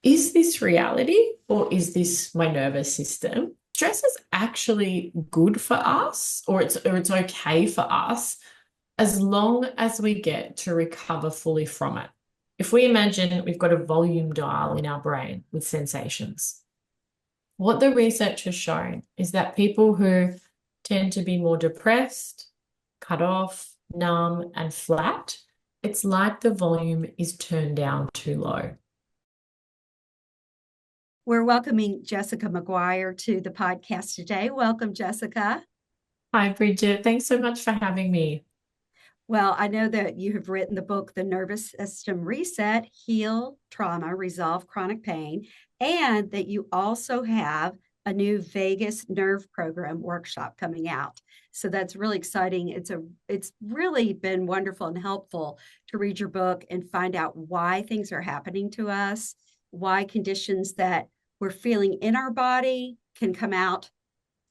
is this reality or is this my nervous system? Stress is actually good for us, or it's okay for us as long as we get to recover fully from it. If we imagine we've got a volume dial in our brain with sensations, what the research has shown is that people who tend to be more depressed, cut off, numb, and flat, it's like the volume is turned down too low. We're welcoming Jessica Macguire to the podcast today. Welcome, Jessica. Hi, Bridget. Thanks so much for having me. Well, I know that you have written the book, The Nervous System Reset, Heal Trauma, Resolve Chronic Pain, and that you also have a new vagus nerve program workshop coming out. So that's really exciting. It's really been wonderful and helpful to read your book and find out why things are happening to us, why conditions that we're feeling in our body can come out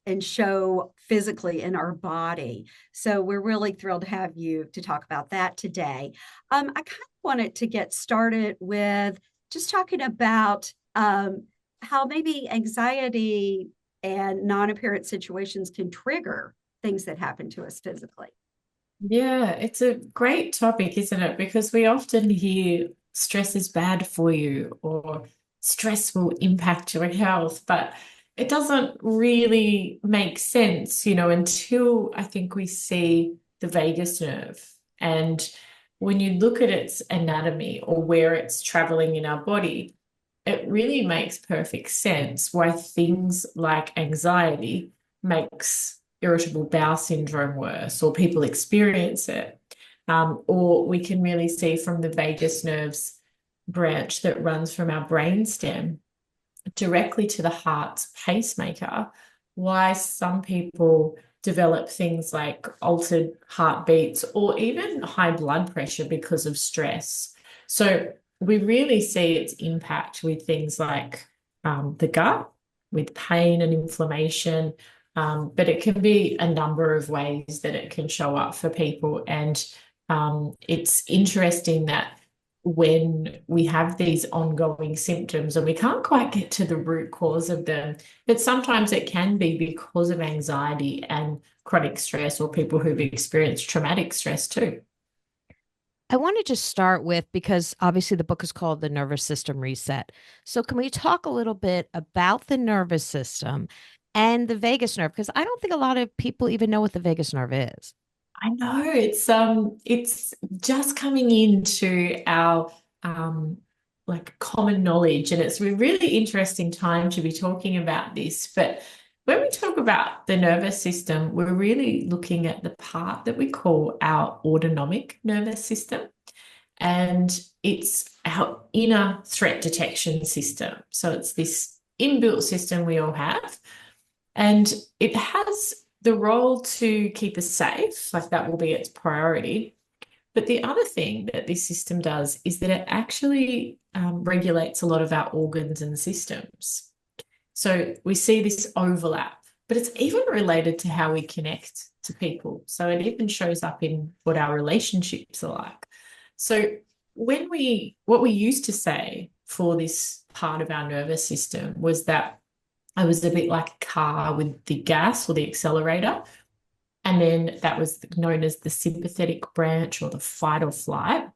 and show physically in our body. So we're really thrilled to have you to talk about that today. I kind of wanted to get started with just talking about how maybe anxiety and non-apparent situations can trigger things that happen to us physically. Yeah, it's a great topic, isn't it? Because we often hear stress is bad for you or stress will impact your health, but it doesn't really make sense, until I think we see the vagus nerve. And when you look at its anatomy or where it's traveling in our body, it really makes perfect sense why things like anxiety makes irritable bowel syndrome worse, or people experience it. Or we can really see from the vagus nerves branch that runs from our brain stem directly to the heart's pacemaker, why some people develop things like altered heartbeats or even high blood pressure because of stress. So we really see its impact with things like the gut, with pain and inflammation. But it can be a number of ways that it can show up for people. And it's interesting that when we have these ongoing symptoms and we can't quite get to the root cause of them, but sometimes it can be because of anxiety and chronic stress, or people who've experienced traumatic stress too. I want to just start with because obviously the book is called The Nervous System Reset. So, can we talk a little bit about the nervous system and the vagus nerve? Because I don't think a lot of people even know what the vagus nerve is. I know it's just coming into our like common knowledge, and it's a really interesting time to be talking about this. But when we talk about the nervous system, we're really looking at the part that we call our autonomic nervous system, and it's our inner threat detection system. So it's this inbuilt system we all have, and it has the role to keep us safe, like that will be its priority. But the other thing that this system does is that it actually regulates a lot of our organs and systems. So we see this overlap, but it's even related to how we connect to people. So it even shows up in what our relationships are like. So what we used to say for this part of our nervous system was that I was a bit like a car with the gas or the accelerator. And then that was known as the sympathetic branch or the fight or flight.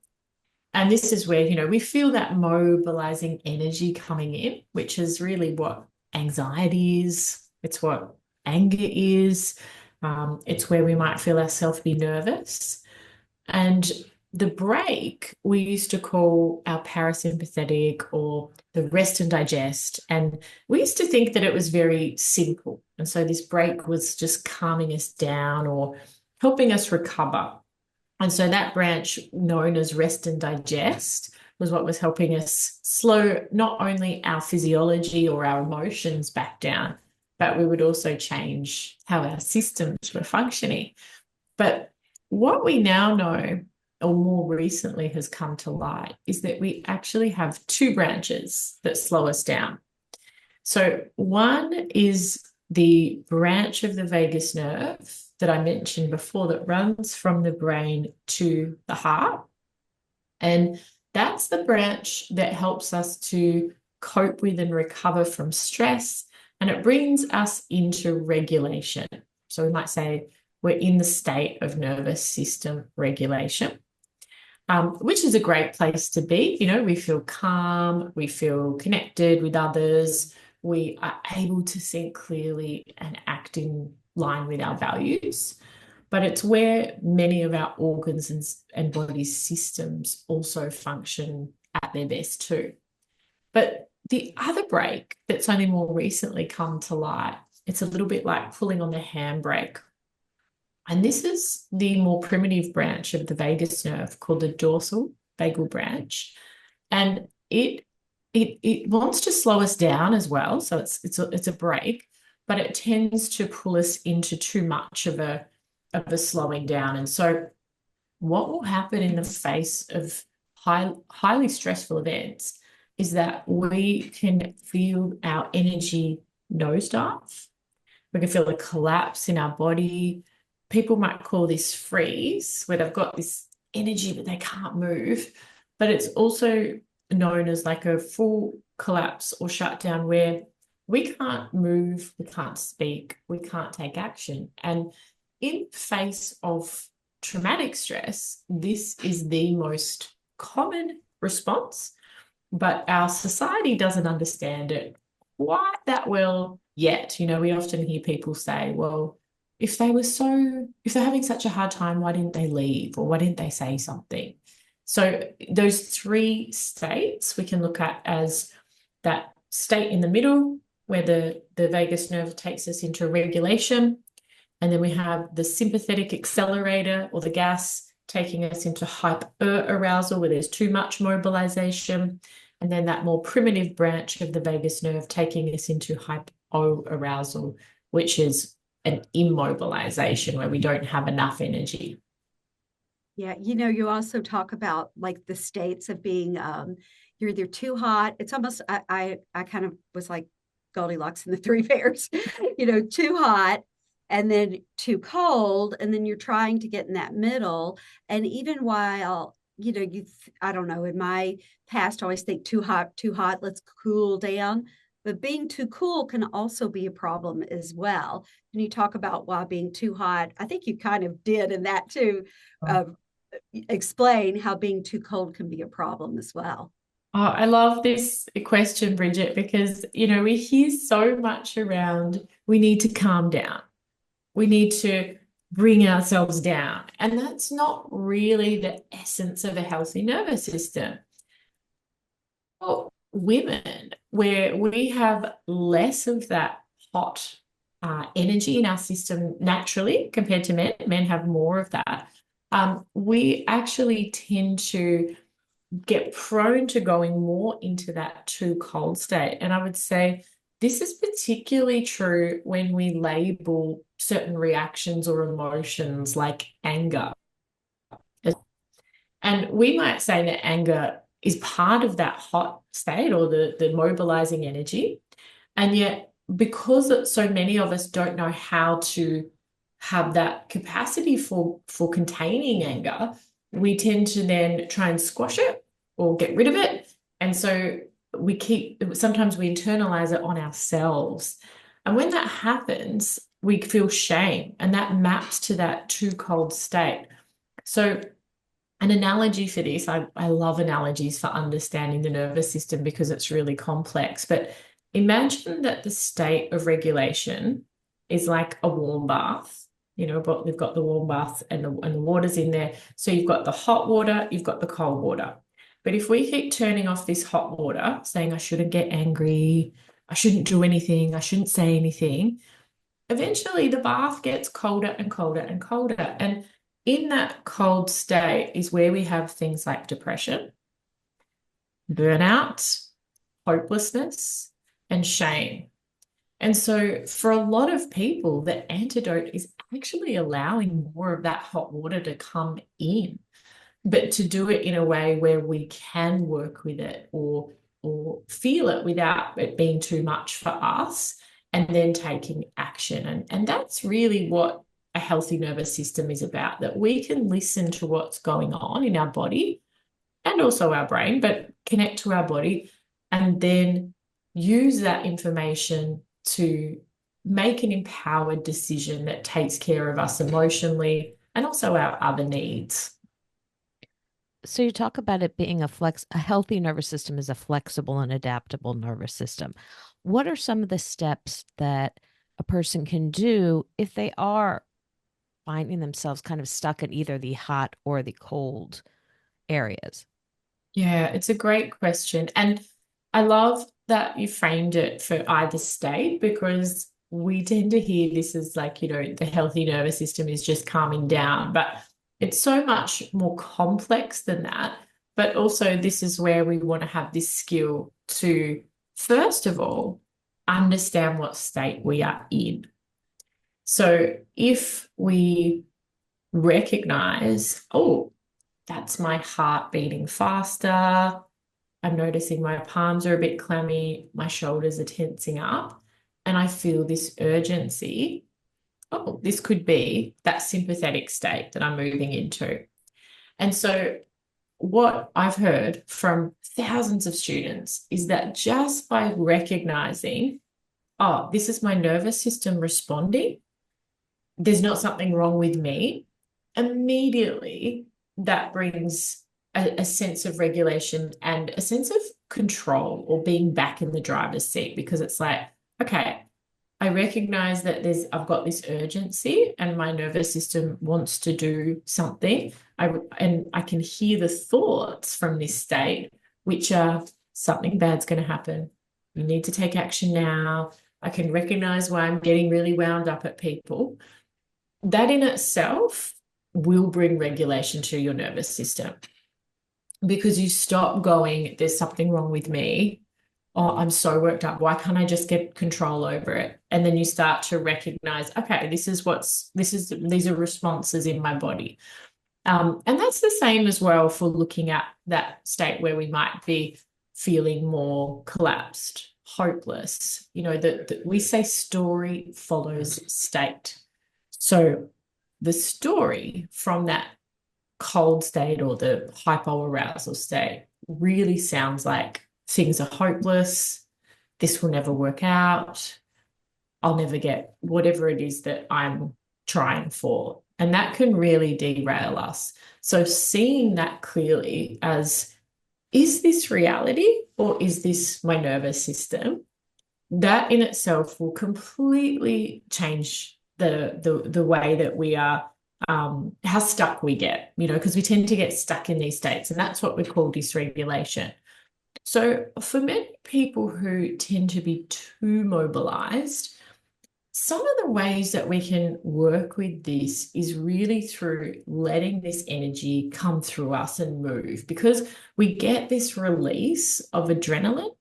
And this is where, we feel that mobilizing energy coming in, which is really what anxiety is. It's what anger is. It's where we might feel ourselves be nervous. And the break we used to call our parasympathetic or the rest and digest. And we used to think that it was very simple. And so this break was just calming us down or helping us recover. And so that branch, known as rest and digest, was what was helping us slow not only our physiology or our emotions back down, but we would also change how our systems were functioning. But what we now know, or more recently has come to light, is that we actually have two branches that slow us down. So one is the branch of the vagus nerve that I mentioned before that runs from the brain to the heart. And that's the branch that helps us to cope with and recover from stress, and it brings us into regulation. So we might say we're in the state of nervous system regulation, which is a great place to be. You know, we feel calm, we feel connected with others, we are able to think clearly and act in line with our values. But it's where many of our organs and body systems also function at their best too. But the other brake that's only more recently come to light, it's a little bit like pulling on the handbrake. And this is the more primitive branch of the vagus nerve called the dorsal vagal branch. And it wants to slow us down as well. So it's a brake, but it tends to pull us into too much of a slowing down. And so what will happen in the face of highly stressful events is that we can feel our energy nosedive. We can feel a collapse in our body. People might call this freeze, where they've got this energy but they can't move. But it's also known as like a full collapse or shutdown, where we can't move, we can't speak, we can't take action. And in face of traumatic stress, this is the most common response, but our society doesn't understand it quite that well yet. You know, we often hear people say, well, if they're having such a hard time, why didn't they leave, or why didn't they say something? So those three states we can look at as that state in the middle, where the vagus nerve takes us into regulation. And then we have the sympathetic accelerator, or the gas, taking us into hyperarousal, where there's too much mobilization. And then that more primitive branch of the vagus nerve taking us into hypoarousal, which is an immobilization, where we don't have enough energy. Yeah, you also talk about like the states of being you're either too hot. It's almost I kind of was like Goldilocks and the Three Bears, too hot, and then too cold, and then you're trying to get in that middle. And even while I don't know, in my past I always think too hot, let's cool down. But being too cool can also be a problem as well. Can you talk about why being too hot? I think you kind of did in that too. Explain how being too cold can be a problem as well. Oh, I love this question, Bridget, because, we hear so much around we need to calm down. We need to bring ourselves down. And that's not really the essence of a healthy nervous system. For women, where we have less of that hot energy in our system naturally compared to men have more of that. We actually tend to get prone to going more into that too cold state. And I would say this is particularly true when we label certain reactions or emotions like anger. And we might say that anger is part of that hot state, or the mobilizing energy. And yet, because so many of us don't know how to have that capacity for containing anger, we tend to then try and squash it or get rid of it. And so sometimes we internalize it on ourselves. And when that happens, we feel shame, and that maps to that too cold state. So an analogy for this, I love analogies for understanding the nervous system because it's really complex. But imagine that the state of regulation is like a warm bath. But we've got the warm bath and the water's in there. So you've got the hot water, you've got the cold water. But if we keep turning off this hot water, saying I shouldn't get angry, I shouldn't do anything, I shouldn't say anything, eventually the bath gets colder and colder and colder. And in that cold state is where we have things like depression, burnout, hopelessness, and shame. And so for a lot of people, the antidote is actually allowing more of that hot water to come in, but to do it in a way where we can work with it or feel it without it being too much for us, and then taking action. And that's really what a healthy nervous system is about, that we can listen to what's going on in our body and also our brain, but connect to our body and then use that information to make an empowered decision that takes care of us emotionally and also our other needs. So you talk about it being a healthy nervous system is a flexible and adaptable nervous system. What are some of the steps that a person can do if they are finding themselves kind of stuck in either the hot or the cold areas? Yeah, it's a great question. And I love that you framed it for either state, because we tend to hear this as like, the healthy nervous system is just calming down, but it's so much more complex than that. But also, this is where we want to have this skill to, first of all, understand what state we are in. So if we recognize, oh, that's my heart beating faster. I'm noticing my palms are a bit clammy, my shoulders are tensing up, and I feel this urgency. Oh, this could be that sympathetic state that I'm moving into. And so, what I've heard from thousands of students is that just by recognizing, oh, this is my nervous system responding, there's not something wrong with me, immediately that brings a sense of regulation and a sense of control, or being back in the driver's seat, because it's like, okay, I recognize that I've got this urgency and my nervous system wants to do something. And I can hear the thoughts from this state, which are, something bad's going to happen. You need to take action now. I can recognize why I'm getting really wound up at people. That in itself will bring regulation to your nervous system, because you stop going, there's something wrong with me. Oh, I'm so worked up. Why can't I just get control over it? And then you start to recognize, okay, these are responses in my body. And that's the same as well for looking at that state where we might be feeling more collapsed, hopeless. We say story follows state. So the story from that cold state or the hypoarousal state really sounds like things are hopeless. This will never work out. I'll never get whatever it is that I'm trying for. And that can really derail us. So seeing that clearly as, is this reality or is this my nervous system? That in itself will completely change the way that we are, how stuck we get, because we tend to get stuck in these states, and that's what we call dysregulation. So for many people who tend to be too mobilized, some of the ways that we can work with this is really through letting this energy come through us and move, because we get this release of adrenaline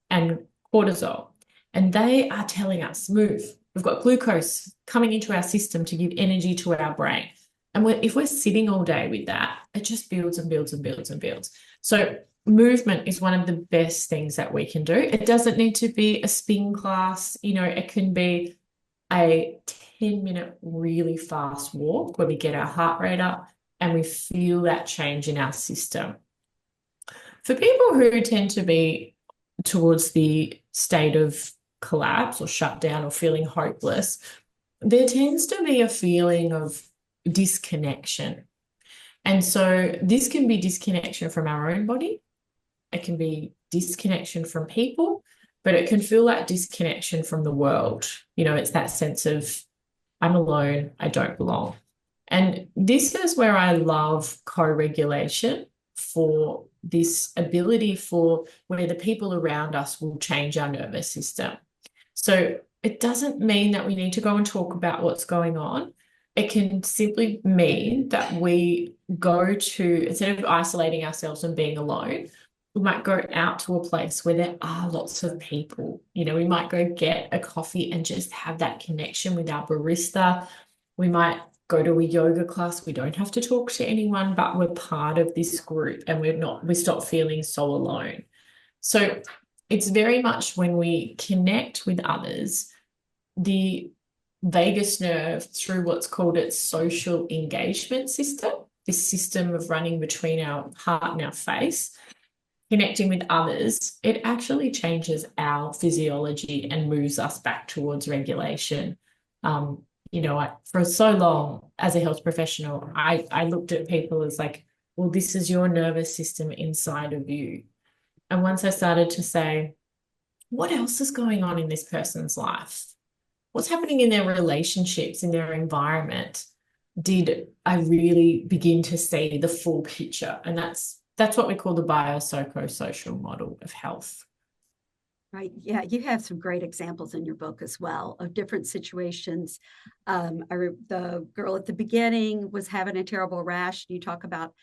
and cortisol, and they are telling us, move. We've got glucose coming into our system to give energy to our brain. And if we're sitting all day with that, it just builds and builds and builds and builds. So movement is one of the best things that we can do. It doesn't need to be a spin class. It can be a 10-minute really fast walk where we get our heart rate up and we feel that change in our system. For people who tend to be towards the state of collapse or shutdown or feeling hopeless, there tends to be a feeling of disconnection. And so this can be disconnection from our own body. It can be disconnection from people, but it can feel like disconnection from the world. It's that sense of, I'm alone, I don't belong. And this is where I love co-regulation, for this ability for where the people around us will change our nervous system. So it doesn't mean that we need to go and talk about what's going on. It can simply mean that we go to, instead of isolating ourselves and being alone, we might go out to a place where there are lots of people. We might go get a coffee and just have that connection with our barista. We might go to a yoga class. We don't have to talk to anyone, but we're part of this group and we stop feeling so alone. So it's very much when we connect with others, the vagus nerve, through what's called its social engagement system, this system of running between our heart and our face, connecting with others, it actually changes our physiology and moves us back towards regulation. For so long as a health professional, I looked at people as like, well, this is your nervous system inside of you. And once I started to say, what else is going on in this person's life? What's happening in their relationships, in their environment? Did I really begin to see the full picture? And that's what we call the biopsychosocial model of health. Right. Yeah, you have some great examples in your book as well of different situations. The girl at the beginning was having a terrible rash. You talk about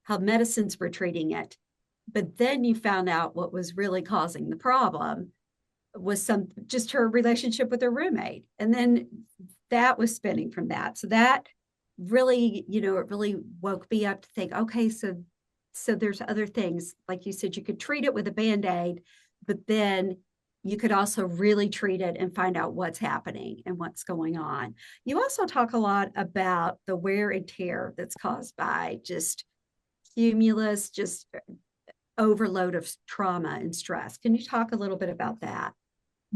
how medicines were treating it, but then you found out what was really causing the problem was just her relationship with her roommate, and then that was spinning from that. So that really, it really woke me up to think, okay, so there's other things, like you said, you could treat it with a Band-Aid, but then you could also really treat it and find out what's happening and what's going on. You also talk a lot about the wear and tear that's caused by just cumulus, just overload of trauma and stress. Can you talk a little bit about that?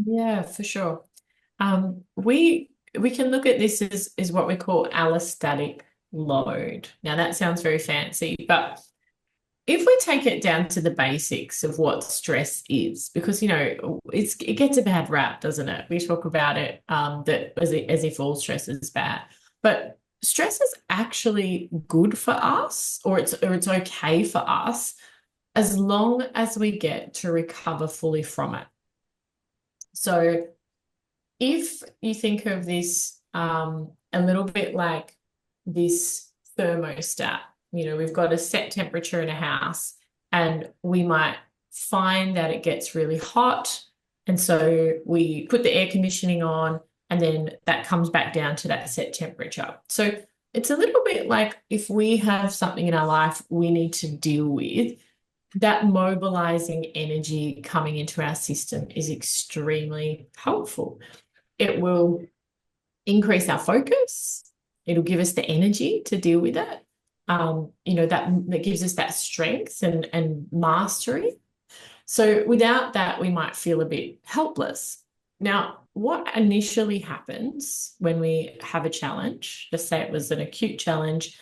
Yeah, for sure. We can look at this as what we call allostatic load. Now that sounds very fancy, but if we take it down to the basics of what stress is, because it gets a bad rap, doesn't it? We talk about it that as if all stress is bad, but stress is actually good for us, or it's okay for us as long as we get to recover fully from it. So if you think of this a little bit like this thermostat, we've got a set temperature in a house, and we might find that it gets really hot. And so we put the air conditioning on, and then that comes back down to that set temperature. So it's a little bit like if we have something in our life we need to deal with, that mobilizing energy coming into our system is extremely helpful. It will increase our focus. It'll give us the energy to deal with it. That gives us that strength and mastery. So without that, we might feel a bit helpless. Now, what initially happens when we have a challenge, just say it was an acute challenge,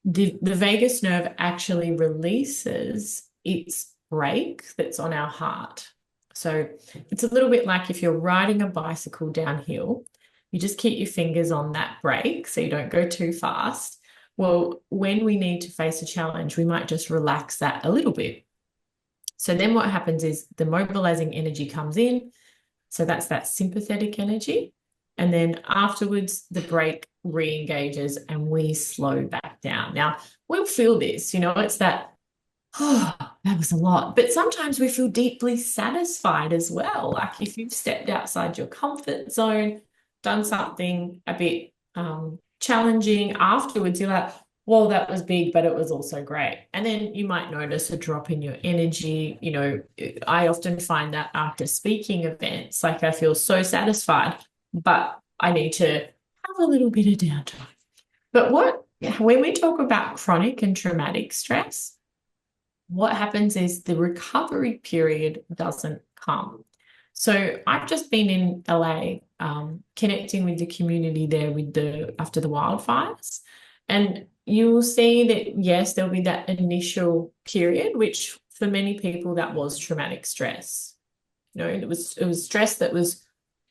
the vagus nerve actually releases its brake that's on our heart. So it's a little bit like if you're riding a bicycle downhill, you just keep your fingers on that brake so you don't go too fast. Well, when we need to face a challenge, we might just relax that a little bit. So then what happens is the mobilizing energy comes in. So that's that sympathetic energy. And then afterwards, the brake re-engages and we slow back down. Now, we'll feel this, it's that, oh, that was a lot. But sometimes we feel deeply satisfied as well. Like if you've stepped outside your comfort zone, done something a bit challenging, afterwards you're like, well, that was big, but it was also great. And then you might notice a drop in your energy. I often find that after speaking events, like I feel so satisfied, but I need to have a little bit of downtime. But when we talk about chronic and traumatic stress, what happens is the recovery period doesn't come. So I've just been in LA, connecting with the community there after the wildfires. And you will see that, yes, there'll be that initial period, which for many people, that was traumatic stress. It was stress that was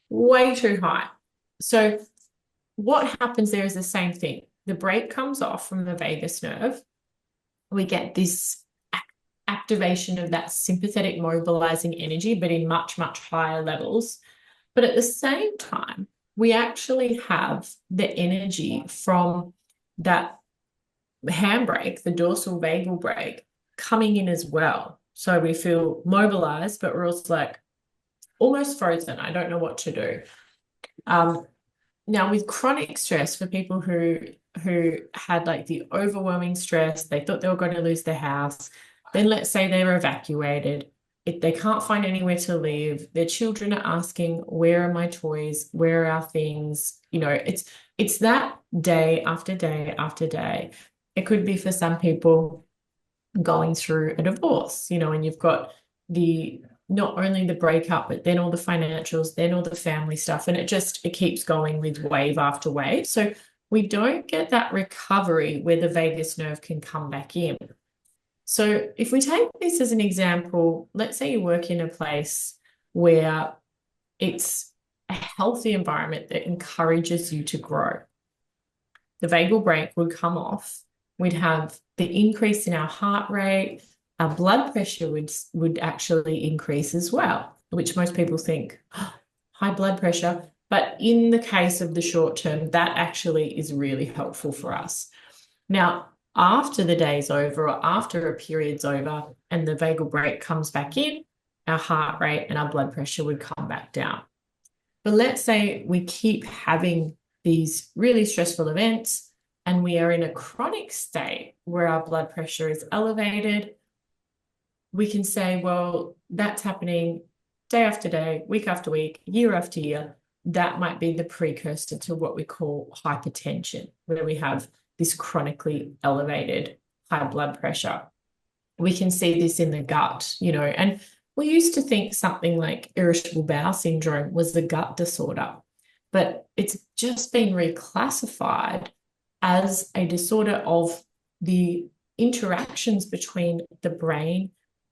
way too high. So what happens there is the same thing. The brake comes off from the vagus nerve. We get this activation of that sympathetic mobilizing energy, but in much, much higher levels. But at the same time, we actually have the energy from that handbrake, the dorsal vagal brake, coming in as well. So we feel mobilized, but we're also like almost frozen. I don't know what to do. Now with chronic stress, for people who had like the overwhelming stress, they thought they were going to lose their house. Then let's say they were evacuated. If they can't find anywhere to live, their children are asking, where are my toys? Where are our things? It's that day after day after day. It could be for some people going through a divorce, and you've got the not only the breakup, but then all the financials, then all the family stuff, and it keeps going with wave after wave. So we don't get that recovery where the vagus nerve can come back in. So if we take this as an example, let's say you work in a place where it's a healthy environment that encourages you to grow. The vagal brake would come off. We'd have the increase in our heart rate. Our blood pressure would actually increase as well, which most people think, oh, high blood pressure. But in the case of the short term, that actually is really helpful for us. Now, after the day's over or after a period's over and the vagal brake comes back in, our heart rate and our blood pressure would come back down. But let's say we keep having these really stressful events and we are in a chronic state where our blood pressure is elevated. We can say, well, that's happening day after day, week after week, year after year. That might be the precursor to what we call hypertension, where we have this chronically elevated high blood pressure. We can see this in the gut, and we used to think something like irritable bowel syndrome was a gut disorder, but it's just been reclassified as a disorder of the interactions between the brain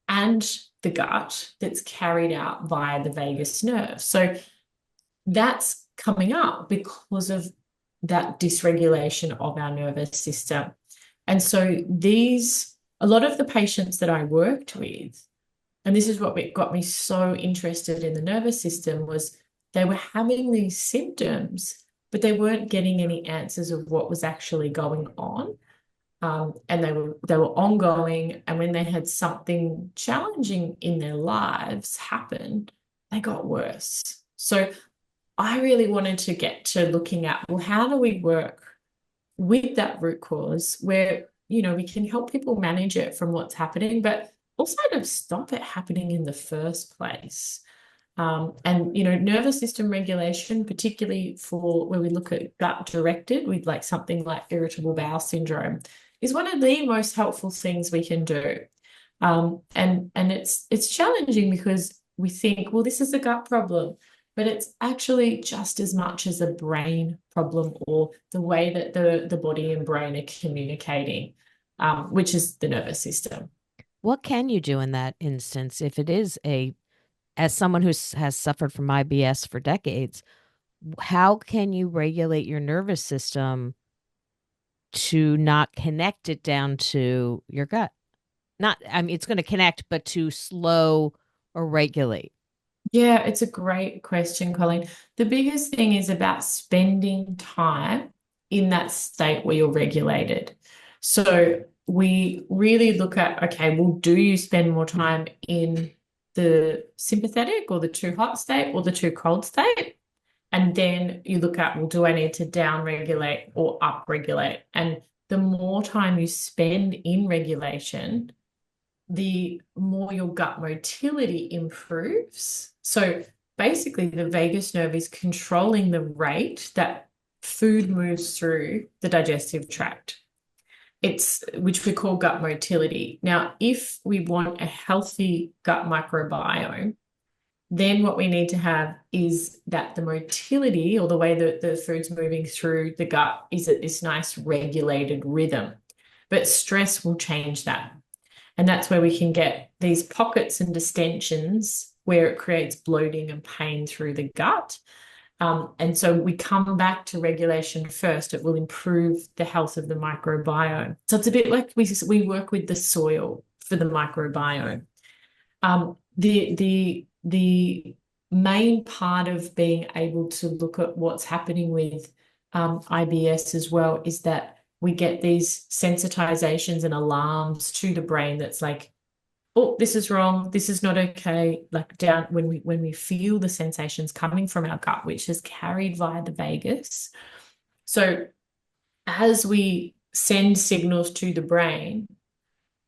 and the gut that's carried out via the vagus nerve. So that's coming up because of that dysregulation of our nervous system. And so a lot of the patients that I worked with, and this is what got me so interested in the nervous system, was they were having these symptoms, but they weren't getting any answers of what was actually going on. And they were ongoing. And when they had something challenging in their lives happen, they got worse. So I really wanted to get to looking at, well, how do we work with that root cause where, we can help people manage it from what's happening, but also to stop it happening in the first place. And nervous system regulation, particularly for where we look at gut directed with like something like irritable bowel syndrome, is one of the most helpful things we can do. And it's challenging because we think, well, this is a gut problem, but it's actually just as much as a brain problem or the way that the body and brain are communicating, which is the nervous system. What can you do in that instance if it is as someone who has suffered from IBS for decades, how can you regulate your nervous system to not connect it down to your gut? It's going to connect, but to slow or regulate. Yeah, it's a great question, Colleen. The biggest thing is about spending time in that state where you're regulated. So we really look at, okay, well, do you spend more time in the sympathetic or the too hot state or the too cold state? And then you look at, well, do I need to down regulate or up regulate? And the more time you spend in regulation, the more your gut motility improves. So basically, the vagus nerve is controlling the rate that food moves through the digestive tract. Which we call gut motility. Now, if we want a healthy gut microbiome, then what we need to have is that the motility or the way that the food's moving through the gut is at this nice regulated rhythm. But stress will change that. And that's where we can get these pockets and distensions where it creates bloating and pain through the gut. And so we come back to regulation first. It will improve the health of the microbiome. So it's a bit like we work with the soil for the microbiome. The main part of being able to look at what's happening with IBS as well is that we get these sensitizations and alarms to the brain that's like, oh, this is wrong, this is not okay, like down when we feel the sensations coming from our gut, which is carried via the vagus. So as we send signals to the brain,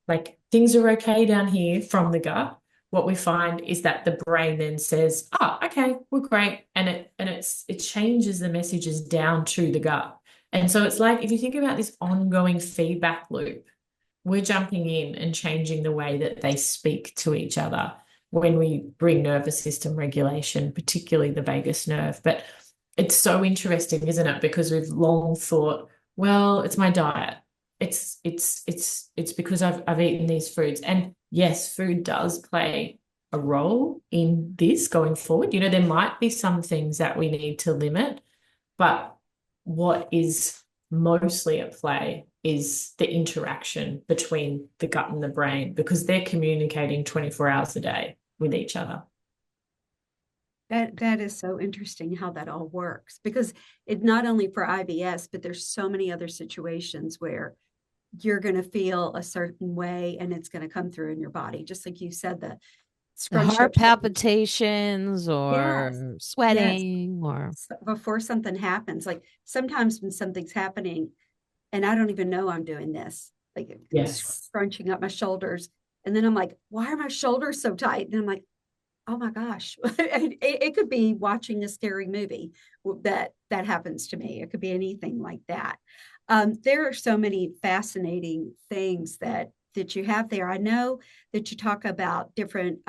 like things are okay down here from the gut, what we find is that the brain then says, oh, okay, we're great. And it changes the messages down to the gut. And so it's like, if you think about this ongoing feedback loop, we're jumping in and changing the way that they speak to each other when we bring nervous system regulation, particularly the vagus nerve. But it's so interesting, isn't it? Because we've long thought, well, it's my diet. It's because I've eaten these foods. And yes, food does play a role in this going forward. You know, there might be some things that we need to limit, but what is mostly at play is the interaction between the gut and the brain, because they're communicating 24 hours a day with each other. That is so interesting how that all works, because it not only for IBS, but there's so many other situations where you're going to feel a certain way and it's going to come through in your body. Just like you said, the scrunched Heart up shoulders. palpitations or Yes, yes. sweating or Before something happens, like sometimes when something's happening and I don't even know I'm doing this, like Yes. scrunching up my shoulders. And then I'm like, why are my shoulders so tight? And I'm like, oh my gosh. It could be watching a scary movie that happens to me. It could be anything like that. There are so many fascinating things that you have there. I know that you talk about different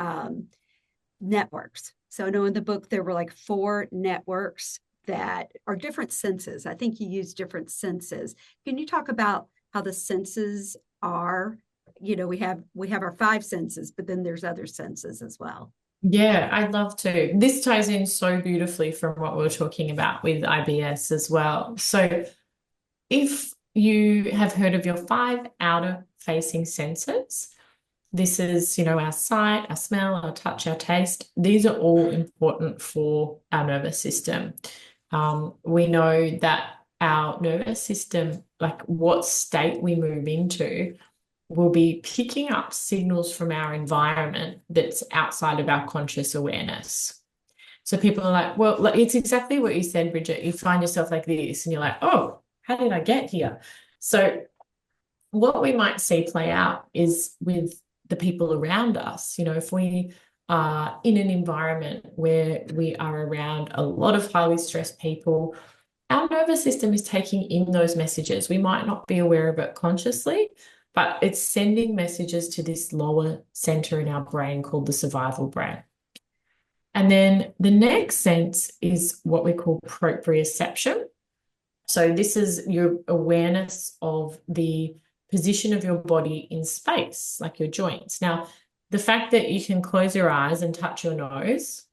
networks. So I know in the book there were like 4 networks that are different senses. I think you use different senses. Can you talk about how the senses are? You know, we have our 5 senses, but then there's other senses as well. Yeah, I'd love to. This ties in so beautifully from what we were talking about with IBS as well. So if you have heard of your 5 outer facing senses, this is, you know, our sight, our smell, our touch, our taste. These are all important for our nervous system. We know that our nervous system, like what state we move into, will be picking up signals from our environment that's outside of our conscious awareness. So people are like, well, it's exactly what you said, Bridget. You find yourself like this and you're like, oh, how did I get here? So what we might see play out is with the people around us. You know, if we are in an environment where we are around a lot of highly stressed people, our nervous system is taking in those messages. We might not be aware of it consciously, but it's sending messages to this lower center in our brain called the survival brain. And then the next sense is what we call proprioception. So this is your awareness of the position of your body in space, like your joints. Now, the fact that you can close your eyes and touch your nose,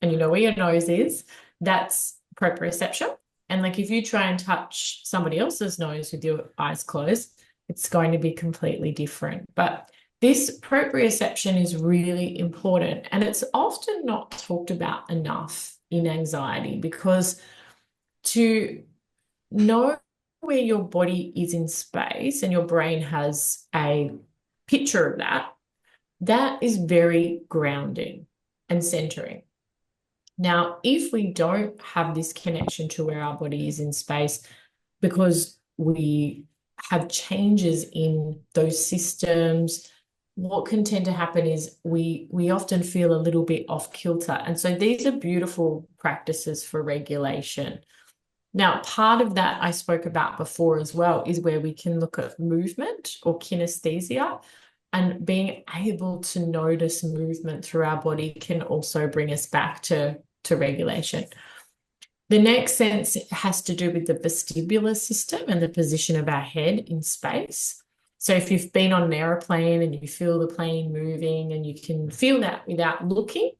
and you know where your nose is, that's proprioception. And like if you try and touch somebody else's nose with your eyes closed, it's going to be completely different. But this proprioception is really important, and it's often not talked about enough in anxiety, because to know where your body is in space and your brain has a picture of that, that is very grounding and centering. Now, if we don't have this connection to where our body is in space, because we have changes in those systems, what can tend to happen is we often feel a little bit off kilter. And so these are beautiful practices for regulation. Now, part of that I spoke about before as well is where we can look at movement or kinesthesia, and being able to notice movement through our body can also bring us back to regulation. The next sense has to do with the vestibular system and the position of our head in space. So if you've been on an airplane and you feel the plane moving and you can feel that without looking,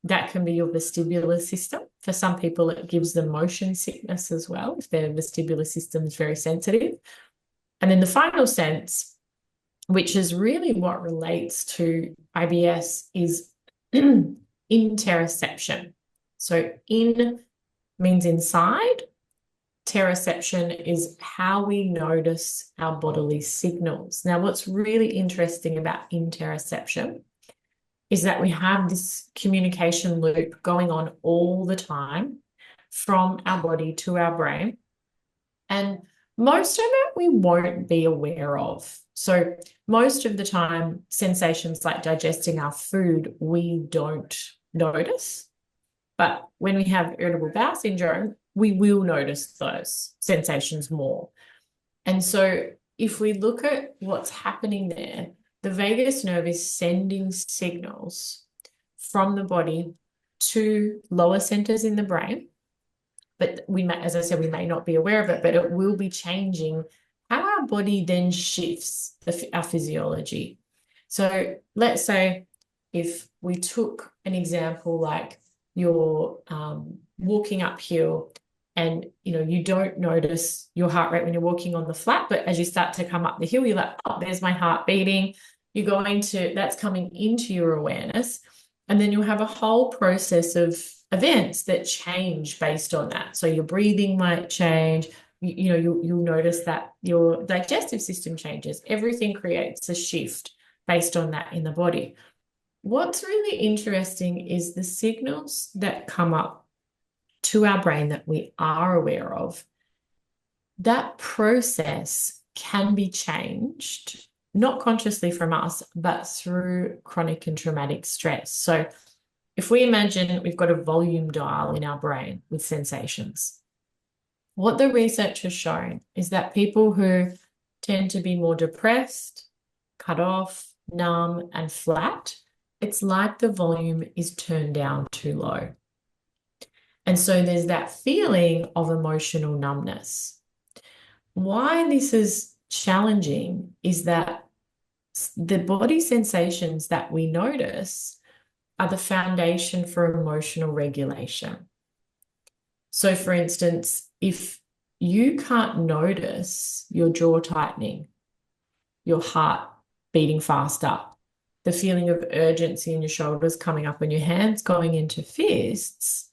that can be your vestibular system. For some people, it gives them motion sickness as well, if their vestibular system is very sensitive. And then the final sense, which is really what relates to IBS, is interoception. So in means inside. Teroception is how we notice our bodily signals. Now, what's really interesting about interoception is that we have this communication loop going on all the time from our body to our brain. And most of it we won't be aware of. So most of the time, sensations like digesting our food, we don't notice. But when we have irritable bowel syndrome, we will notice those sensations more. And so if we look at what's happening there, the vagus nerve is sending signals from the body to lower centers in the brain. But we may, as I said, we may not be aware of it, but it will be changing how our body then shifts our physiology. So let's say if we took an example like you're walking uphill and you don't notice your heart rate when you're walking on the flat, but as you start to come up the hill, you're like, oh, there's my heart beating. That's coming into your awareness. And then you'll have a whole process of events that change based on that. So your breathing might change. You'll notice that your digestive system changes. Everything creates a shift based on that in the body. What's really interesting is the signals that come up to our brain that we are aware of. That process can be changed, not consciously from us, but through chronic and traumatic stress. So if we imagine we've got a volume dial in our brain with sensations, what the research has shown is that people who tend to be more depressed, cut off, numb, and flat, it's like the volume is turned down too low. And so there's that feeling of emotional numbness. Why this is challenging is that the body sensations that we notice are the foundation for emotional regulation. So, for instance, if you can't notice your jaw tightening, your heart beating faster, the feeling of urgency in your shoulders coming up and your hands going into fists,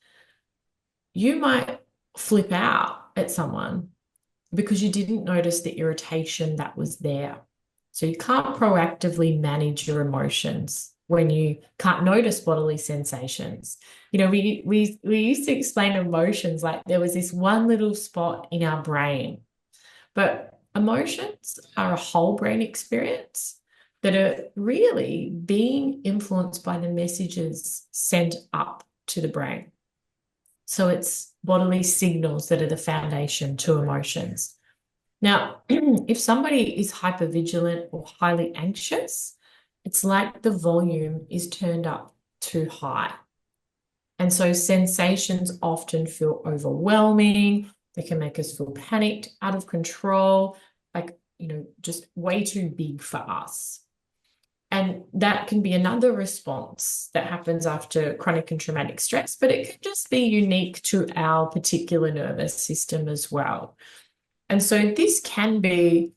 you might flip out at someone because you didn't notice the irritation that was there. So you can't proactively manage your emotions when you can't notice bodily sensations. We used to explain emotions like there was this one little spot in our brain, but emotions are a whole brain experience that are really being influenced by the messages sent up to the brain. So it's bodily signals that are the foundation to emotions. Now, if somebody is hypervigilant or highly anxious, it's like the volume is turned up too high. And so sensations often feel overwhelming. They can make us feel panicked, out of control, just way too big for us. And that can be another response that happens after chronic and traumatic stress, but it can just be unique to our particular nervous system as well. And so this can be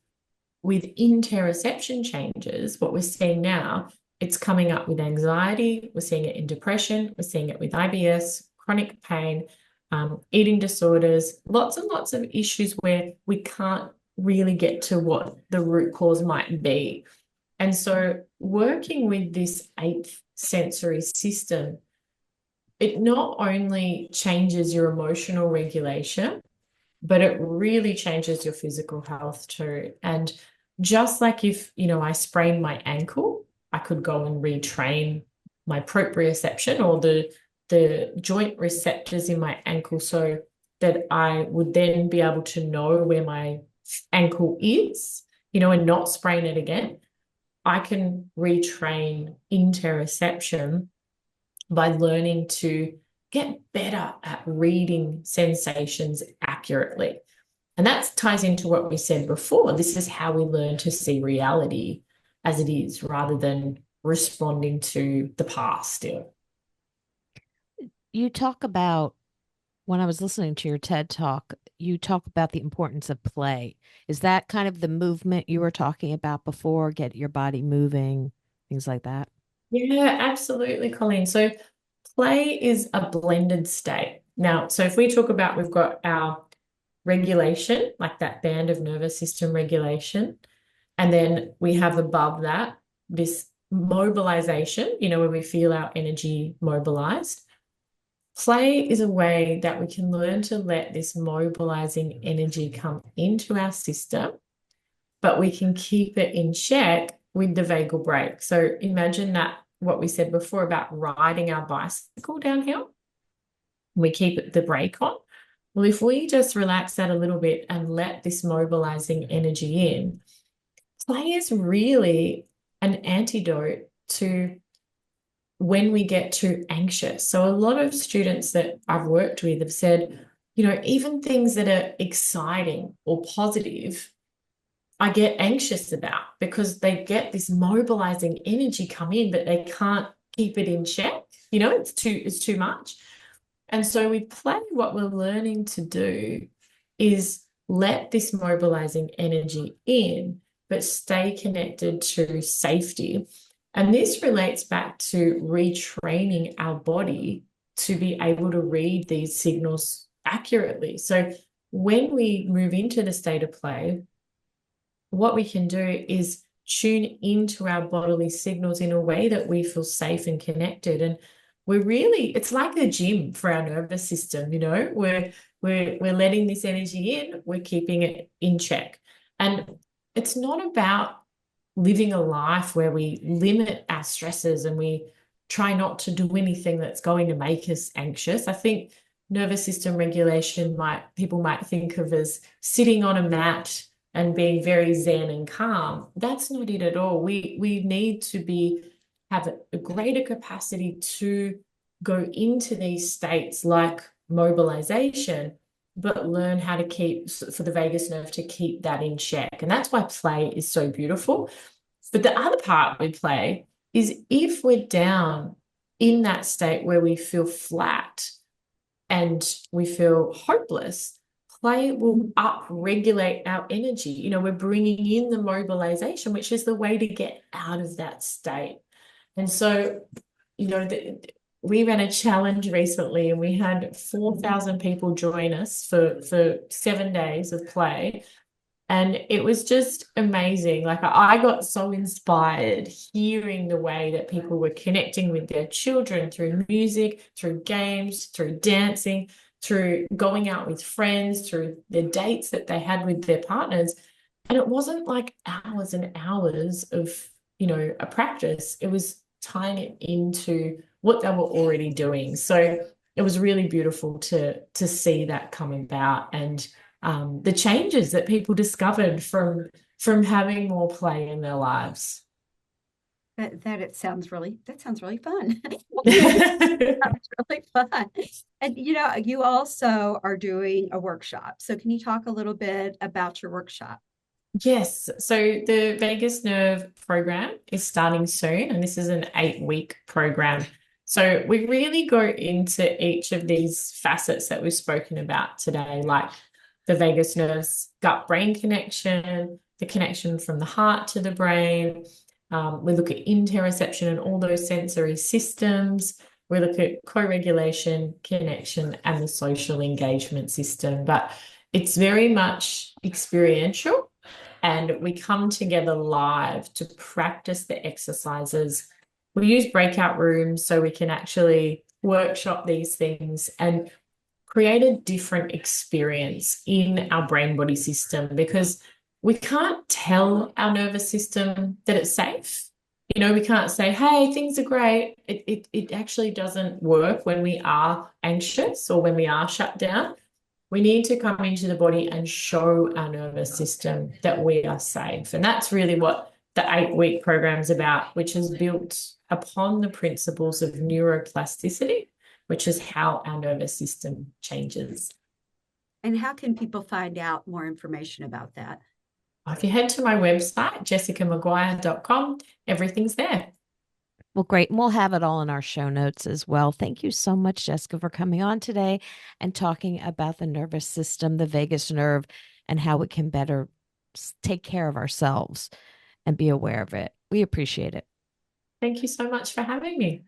with interoception changes, what we're seeing now, it's coming up with anxiety, we're seeing it in depression, we're seeing it with IBS, chronic pain, eating disorders, lots and lots of issues where we can't really get to what the root cause might be. And so working with this eighth sensory system, it not only changes your emotional regulation, but it really changes your physical health too. And just like if, I sprained my ankle, I could go and retrain my proprioception or the joint receptors in my ankle so that I would then be able to know where my ankle is, and not sprain it again. I can retrain interoception by learning to get better at reading sensations accurately. And that ties into what we said before. This is how we learn to see reality as it is rather than responding to the past still. You talk about, when I was listening to your TED Talk, you talk about the importance of play. Is that kind of the movement you were talking about before? Get your body moving, things like that? Yeah, absolutely, Colleen. So play is a blended state. Now, so if we talk about, we've got our regulation, like that band of nervous system regulation, and then we have above that this mobilization, where we feel our energy mobilized. Play is a way that we can learn to let this mobilizing energy come into our system, but we can keep it in check with the vagal brake. So imagine that what we said before about riding our bicycle downhill, we keep the brake on. Well, if we just relax that a little bit and let this mobilizing energy in, play is really an antidote to when we get too anxious. So a lot of students that I've worked with have said, even things that are exciting or positive, I get anxious about because they get this mobilizing energy come in, but they can't keep it in check. It's too much. And so with play, what we're learning to do is let this mobilizing energy in, but stay connected to safety. And this relates back to retraining our body to be able to read these signals accurately. So when we move into the state of play, what we can do is tune into our bodily signals in a way that we feel safe and connected. And it's like a gym for our nervous system, we're letting this energy in, we're keeping it in check. And it's not about living a life where we limit our stresses and we try not to do anything that's going to make us anxious. I think nervous system regulation people might think of as sitting on a mat and being very zen and calm. That's not it at all. We need to have a greater capacity to go into these states like mobilization, but learn how to for the vagus nerve to keep that in check. And that's why play is so beautiful. But the other part we play is if we're down in that state where we feel flat and we feel hopeless, play will up-regulate our energy. We're bringing in the mobilization, which is the way to get out of that state. And so, we ran a challenge recently and we had 4,000 people join us for 7 days of play. And it was just amazing. Like I got so inspired hearing the way that people were connecting with their children through music, through games, through dancing, through going out with friends, through the dates that they had with their partners. And it wasn't like hours and hours of, a practice. It was tying it into what they were already doing. So it was really beautiful to see that come about, and the changes that people discovered from having more play in their lives. That sounds really fun. Sounds really fun. And you also are doing a workshop. So can you talk a little bit about your workshop? Yes. So the Vagus Nerve program is starting soon, and this is an 8-week program. So we really go into each of these facets that we've spoken about today, like the vagus nerve's gut-brain connection, the connection from the heart to the brain. We look at interoception and all those sensory systems. We look at co-regulation, connection, and the social engagement system. But it's very much experiential, and we come together live to practice the exercises. We use breakout rooms so we can actually workshop these things and create a different experience in our brain body system, because we can't tell our nervous system that it's safe. We can't say, hey, things are great. It actually doesn't work when we are anxious or when we are shut down. We need to come into the body and show our nervous system that we are safe. And that's really what the 8-week program is about, which is built upon the principles of neuroplasticity, which is how our nervous system changes. And how can people find out more information about that? If you head to my website, jessicamcguire.com, everything's there. Well, great. And we'll have it all in our show notes as well. Thank you so much, Jessica, for coming on today and talking about the nervous system, the vagus nerve, and how it can better take care of ourselves and be aware of it. We appreciate it. Thank you so much for having me.